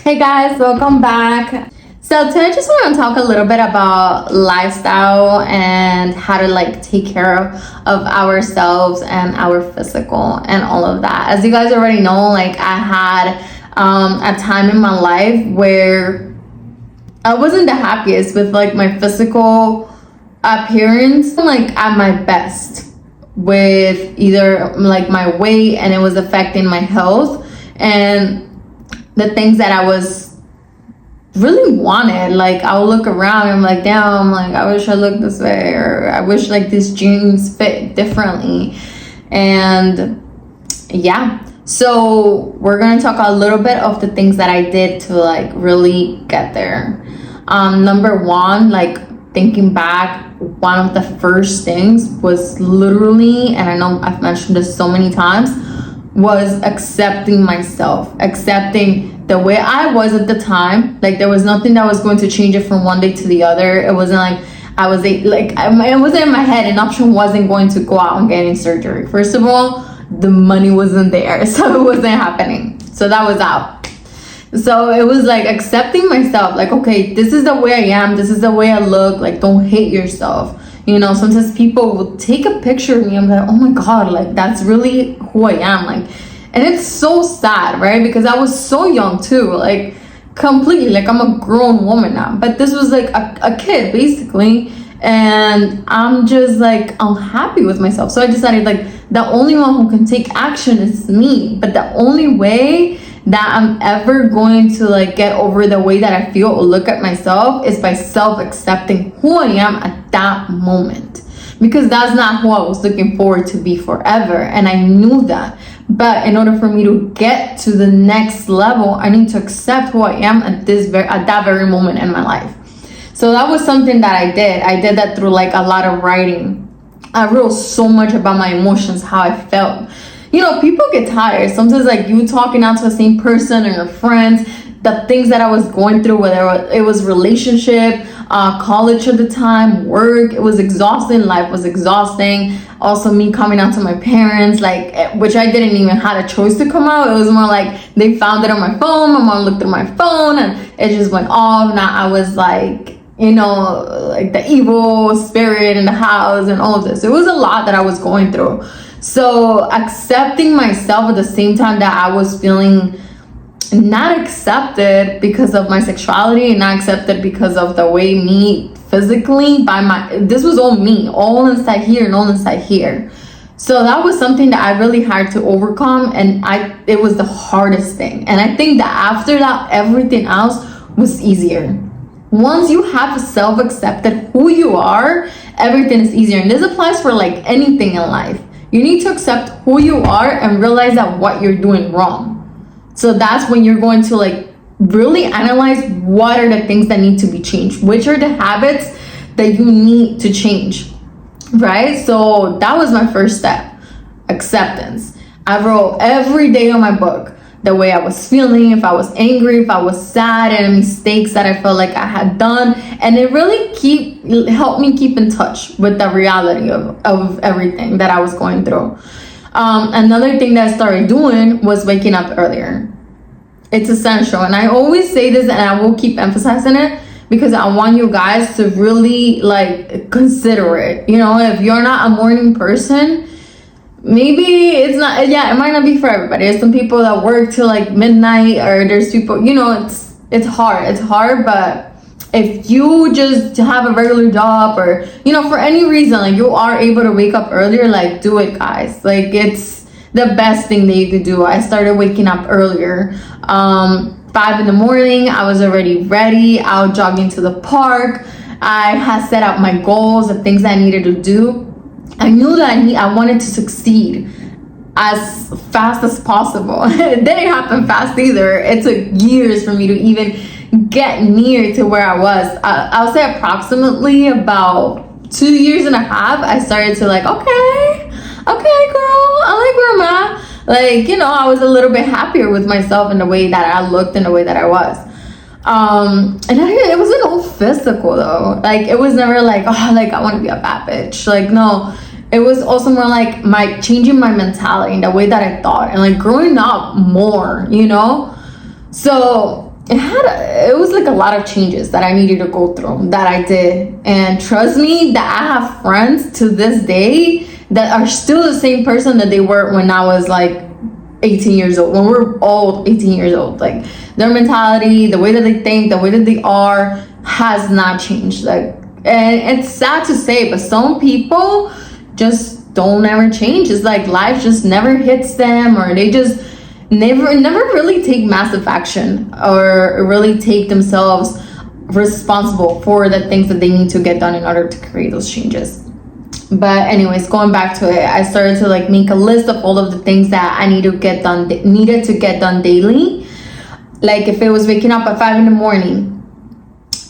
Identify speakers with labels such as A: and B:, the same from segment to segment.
A: Hey guys, welcome back. So today I just want to talk a little bit about lifestyle and how to take care of ourselves and our physical and all of that. As you guys already know, I had a time in my life where I wasn't the happiest with my physical appearance, at my best with either my weight, and it was affecting my health and the things that I was really wanted. I would look around and I'm like, damn, I wish I looked this way, or I wish these jeans fit differently. And yeah, so we're gonna talk a little bit of the things that I did to really get there. Number one, thinking back, one of the first things was literally, and I know I've mentioned this so many times, was accepting myself, accepting the way I was at the time. There was nothing that was going to change it from one day to the other. It wasn't it wasn't in my head. An option wasn't going to go out and getting surgery. First of all, the money wasn't there, so it wasn't happening. So that was out. So it was accepting myself, okay, this is the way I am, this is the way I look. Don't hate yourself. Sometimes people will take a picture of me. I'm like, oh my God, that's really who I am. And it's so sad, right? Because I was so young too, completely, I'm a grown woman now. But this was a kid basically. And I'm just unhappy with myself. So I decided the only one who can take action is me. But the only way that I'm ever going to get over the way that I feel or look at myself is by self-accepting who I am at that moment, because that's not who I was looking forward to be forever, and I knew that. But in order for me to get to the next level, I need to accept who I am at that very moment in my life. So that was something that I did that through a lot of writing. I wrote so much about my emotions, how I felt. People get tired. Sometimes you talking out to the same person or your friends, the things that I was going through, whether it was relationship, college at the time, work, it was exhausting. Life was exhausting. Also me coming out to my parents, which I didn't even have a choice to come out. It was more they found it on my phone. My mom looked at my phone and it just went off. Now I was the evil spirit in the house and all of this. It was a lot that I was going through. So accepting myself at the same time that I was feeling not accepted because of my sexuality and not accepted because of the way me physically this was all me, all inside here and all inside here. So that was something that I really had to overcome, and it was the hardest thing. And I think that after that, everything else was easier. Once you have self-accepted who you are, everything is easier. And this applies for anything in life. You need to accept who you are and realize that what you're doing wrong. So that's when you're going to really analyze what are the things that need to be changed, which are the habits that you need to change, right? So that was my first step, acceptance. I wrote every day on my book the way I was feeling, if I was angry, if I was sad, and mistakes that I felt I had done. And it really helped me keep in touch with the reality of everything that I was going through. Another thing that I started doing was waking up earlier. It's essential. And I always say this, and I will keep emphasizing it, because I want you guys to really consider it. If you're not a morning person, maybe it's not, it might not be for everybody. There's some people that work till midnight, or there's people, it's hard, but if you just have a regular job, or for any reason you are able to wake up earlier, do it, guys. It's the best thing that you could do. I started waking up earlier, 5 in the morning. I was already ready, out jogging to the park. I had set up my goals, the things I needed to do. I knew that I wanted to succeed as fast as possible. It didn't happen fast either. It took years for me to even get near to where I was. I'll say approximately about 2.5 years, I started to okay, girl, I where I'm at. I was a little bit happier with myself in the way that I looked and the way that I was. And it wasn't all physical though. It was never I want to be a bad bitch. No, it was also more my changing my mentality and the way that I thought, and growing up more, So it was like a lot of changes that I needed to go through, that I did. And trust me, that I have friends to this day that are still the same person that they were when I was like 18 years old, when we're all 18 years old. Like, their mentality, the way that they think, the way that they are has not changed. Like, and it's sad to say, but some people just don't ever change. It's like life just never hits them, or they just never really take massive action or really take themselves responsible for the things that they need to get done in order to create those changes. But anyways, going back to it, I started to like make a list of all of the things that I needed to get done daily. Like, if it was waking up at 5 a.m,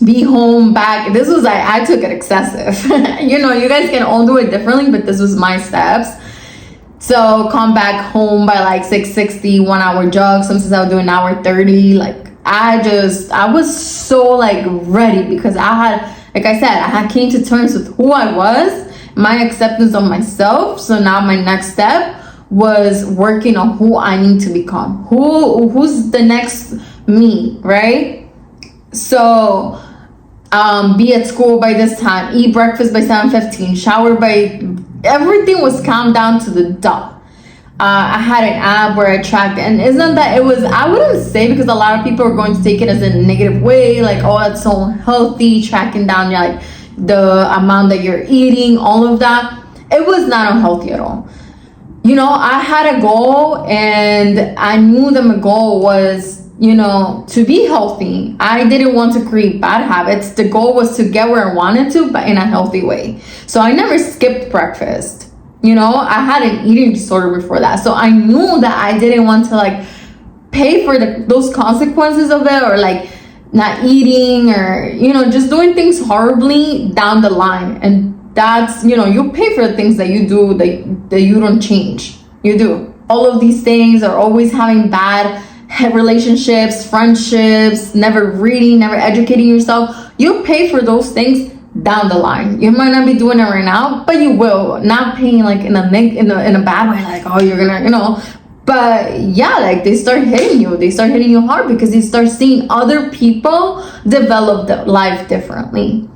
A: be home back. This was, I took it excessive. You know, you guys can all do it differently, but this was my steps. So come back home by like 6:60, 1 hour jog. Sometimes I would do an hour 30. Like, I was so like ready, because I had, like I said, I had came to terms with who I was, my acceptance of myself. So now my next step was working on who I need to become. Who's the next me, right? So be at school by this time, eat breakfast by 7:15, shower by, everything was calmed down to the dot. I had an app where I tracked, and isn't that, it was, I wouldn't say, because a lot of people are going to take it as a negative way, like, oh, it's so unhealthy, tracking down like the amount that you're eating, all of that. It was not unhealthy at all. You know, I had a goal, and I knew that my goal was, you know, to be healthy. I didn't want to create bad habits. The goal was to get where I wanted to, but in a healthy way. So I never skipped breakfast. You know, I had an eating disorder before that. So I knew that I didn't want to like pay for those consequences of it, or like not eating, or, you know, just doing things horribly down the line. And that's, you know, you pay for the things that you do that you don't change. You do. All of these things are always having bad relationships, friendships, never reading, never educating yourself. You pay for those things down the line. You might not be doing it right now, but you will. Not paying like in a bad way, like, oh, you're gonna, you know. But yeah, like, they start hitting you hard, because they start seeing other people develop their life differently.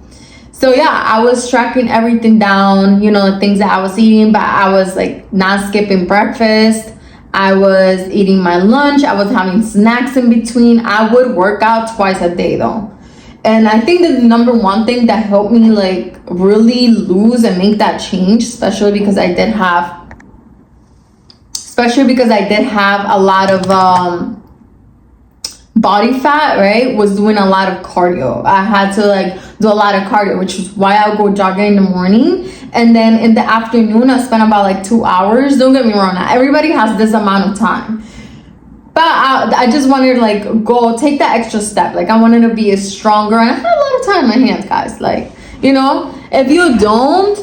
A: So yeah, I was tracking everything down, you know, the things that I was eating, but I was like not skipping breakfast. I was eating my lunch. I was having snacks in between. I would work out twice a day though. And I think the number one thing that helped me like really lose and make that change, especially because I did have a lot of body fat, right, was doing a lot of cardio. I had to like do a lot of cardio, which is why I would go jogging in the morning, and then in the afternoon I spent about like 2 hours. Don't get me wrong, not everybody has this amount of time, but I just wanted to like go take that extra step. Like, I wanted to be stronger, and I had a lot of time in my hands, guys. Like, you know, if you don't,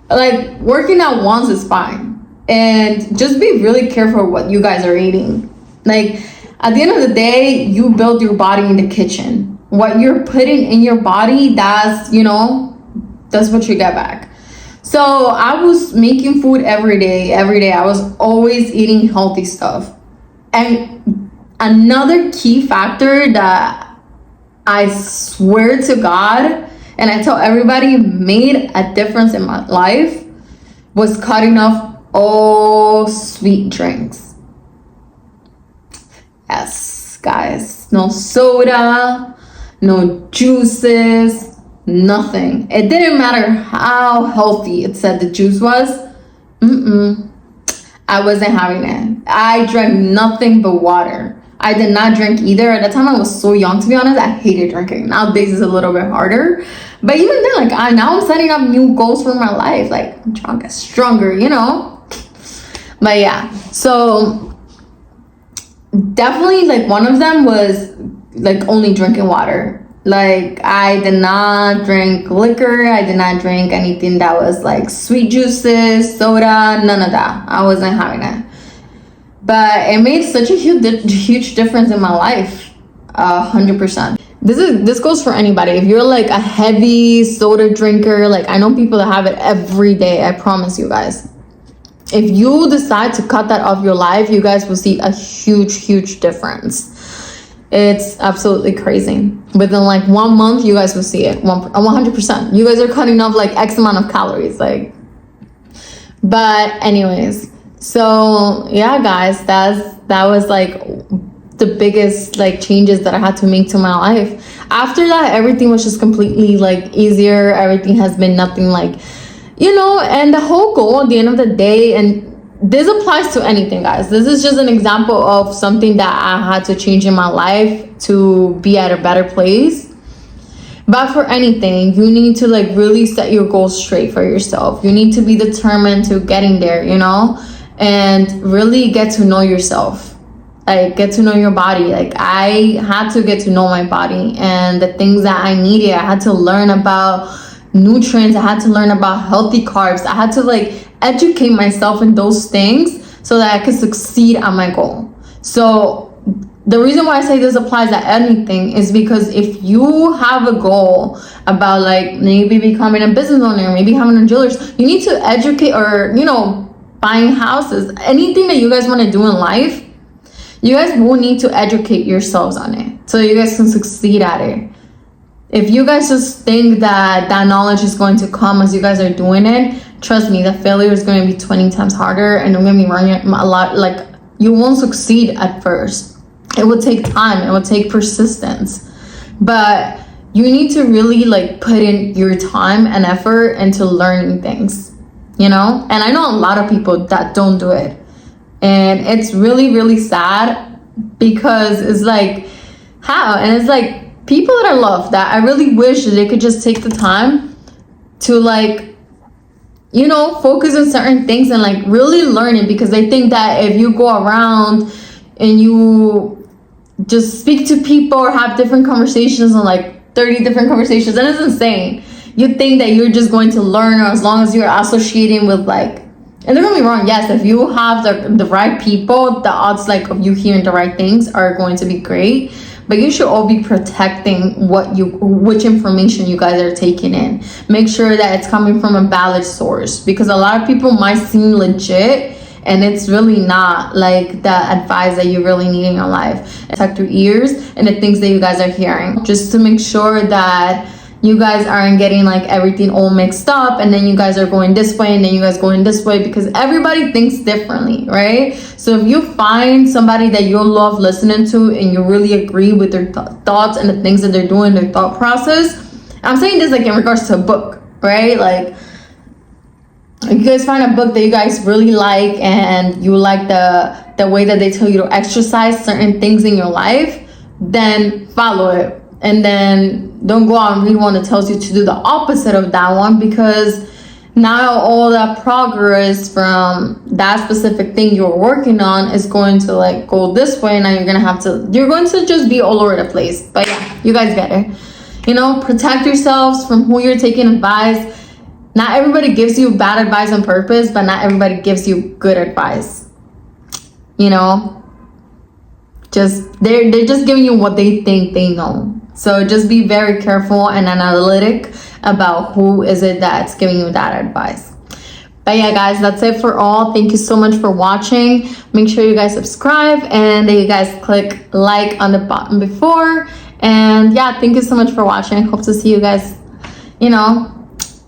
A: like, working out once is fine, and just be really careful what you guys are eating. Like, at the end of the day, you build your body in the kitchen. What you're putting in your body, that's, you know, that's what you get back. So I was making food every day. I was always eating healthy stuff. And another key factor that I swear to God, and I tell everybody, made a difference in my life, was cutting off all sweet drinks. Yes, guys, no soda, no juices, nothing. It didn't matter how healthy it said the juice was. I wasn't having it. I drank nothing but water. I did not drink either. At the time, I was so young, to be honest. I hated drinking. Nowadays, it's a little bit harder. But even then, like, now I'm setting up new goals for my life. Like, I'm trying to get stronger, you know? But yeah, so definitely, like, one of them was like only drinking water. Like, I did not drink liquor. I did not drink anything that was like sweet juices, soda, none of that. I wasn't having it. But it made such a huge difference in my life. 100%. This goes for anybody. If you're like a heavy soda drinker, like, I know people that have it every day. I promise you guys. If you decide to cut that off your life, you guys will see a huge difference. It's absolutely crazy. Within like 1 month, you guys will see it 100%. You guys are cutting off like X amount of calories, like. But anyways, so yeah, guys, that was like the biggest like changes that I had to make to my life. After that, everything was just completely like easier. Everything has been nothing like, you know, and the whole goal at the end of the day, and this applies to anything, guys. This is just an example of something that I had to change in my life to be at a better place. But for anything, you need to like really set your goals straight for yourself. You need to be determined to getting there, you know, and really get to know yourself. Like, get to know your body. Like, I had to get to know my body and the things that I needed. I had to learn about nutrients. I had to learn about healthy carbs. I had to like educate myself in those things so that I could succeed at my goal. So the reason why I say this applies to anything is because if you have a goal about like maybe becoming a business owner, maybe having a jeweler's, you need to educate, or, you know, buying houses, anything that you guys want to do in life, you guys will need to educate yourselves on it so you guys can succeed at it. If you guys just think that that knowledge is going to come as you guys are doing it, trust me, the failure is going to be 20 times harder, and don't get me wrong, a lot, like, you won't succeed at first. It will take time, it will take persistence, but you need to really like put in your time and effort into learning things, you know? And I know a lot of people that don't do it, and it's really, really sad, because it's like, how? And it's like, people that I love, that I really wish that they could just take the time to like, you know, focus on certain things and like really learn it, because they think that if you go around and you just speak to people or have different conversations on like 30 different conversations, and it's insane. You think that you're just going to learn, or as long as you're associating with like, and don't get me wrong, yes, if you have the right people, the odds like of you hearing the right things are going to be great. But you should all be protecting which information you guys are taking in. Make sure that it's coming from a valid source, because a lot of people might seem legit and it's really not like the advice that you really need in your life. Protect your ears and the things that you guys are hearing, just to make sure that you guys aren't getting like everything all mixed up, and then you guys are going this way and then you guys going this way, because everybody thinks differently, right? So if you find somebody that you love listening to and you really agree with their thoughts and the things that they're doing, their thought process, I'm saying this like in regards to a book, right? Like, if you guys find a book that you guys really like and you like the way that they tell you to exercise certain things in your life, then follow it. And then don't go out and read one that tells you to do the opposite of that one, because now all that progress from that specific thing you're working on is going to like go this way. Now you're going to just be all over the place. But yeah, you guys get it. You know, protect yourselves from who you're taking advice. Not everybody gives you bad advice on purpose, but not everybody gives you good advice. You know, they're just giving you what they think they know. So just be very careful and analytic about who is it that's giving you that advice. But yeah, guys, that's it for all. Thank you so much for watching. Make sure you guys subscribe and that you guys click like on the button before. And yeah, thank you so much for watching. Hope to see you guys, you know,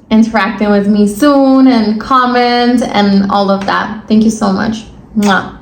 A: interacting with me soon, and comment and all of that. Thank you so much. Mwah.